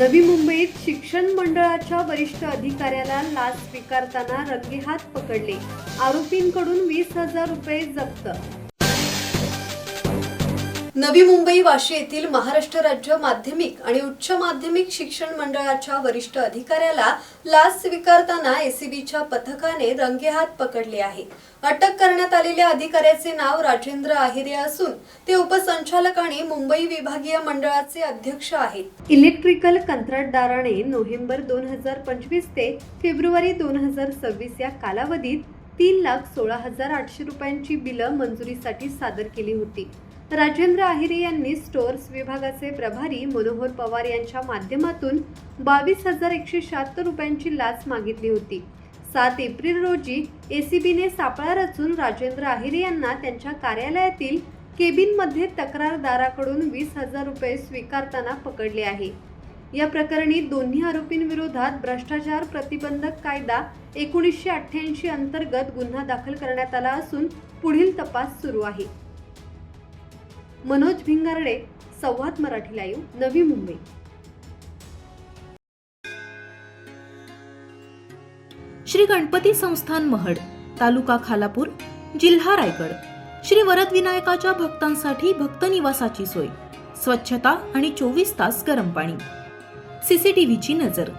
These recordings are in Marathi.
नवी मुंबईत शिक्षण मंडळाच्या वरिष्ठ अधिकाऱ्याला लाच स्वीकारताना रंगेहात पकडले. आरोपींकडून 20,000 रुपये जप्त. नवी मुंबई वाशी येथील महाराष्ट्र राज्य माध्यमिक आणि उच्च माध्यमिक शिक्षण मंडळाच्या वरिष्ठ अधिकाऱ्याला लाच स्वीकारताना एसीबीच्या पथकाने रंगेहात पकडले आहे. अटक करण्यात आलेल्या अधिकाऱ्याचे नाव राजेंद्र आहिरे असून ते उपसंचालक आणि मुंबई विभागीय मंडळाचे अध्यक्ष आहेत. इलेक्ट्रिकल कंत्राटदाराने नोव्हेंबर 2025 ते फेब्रुवारी 2026 या कालावधीत 3,16,800 रुपयांची बिलं मंजुरीसाठी सादर केली होती. राजेंद्र आहिरे यांनी स्टोअर्स विभागाचे प्रभारी मनोहर पवार यांच्या माध्यमातून 22,176 रुपयांची लाच मागितली होती. 7 एप्रिल रोजी एसीबीने सापळा रचून राजेंद्र आहिरे यांना त्यांच्या कार्यालयातील केबिनमध्ये तक्रारदाराकडून 20,000 रुपये स्वीकारताना पकडले आहे. या प्रकरणी दोन्ही आरोपींविरोधात भ्रष्टाचार प्रतिबंधक कायदा 1988 अंतर्गत गुन्हा दाखल करण्यात आला असून पुढील तपास सुरू आहे. मनोज भिंगारडे, संवाद मराठी लाईव्ह, नवी मुंबई. श्री गणपती संस्थान महड, तालुका खालापूर, जिल्हा रायगड. श्री वरद विनायकाच्या भक्तांसाठी भक्त निवासाची सोय, स्वच्छता आणि 24 तास गरम पाणी. सीसीटीव्हीची नजर.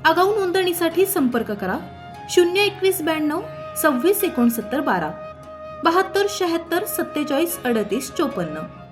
आगाऊ नोंदणीसाठी संपर्क करा 02192 26 69 12 72 76 47 38 54.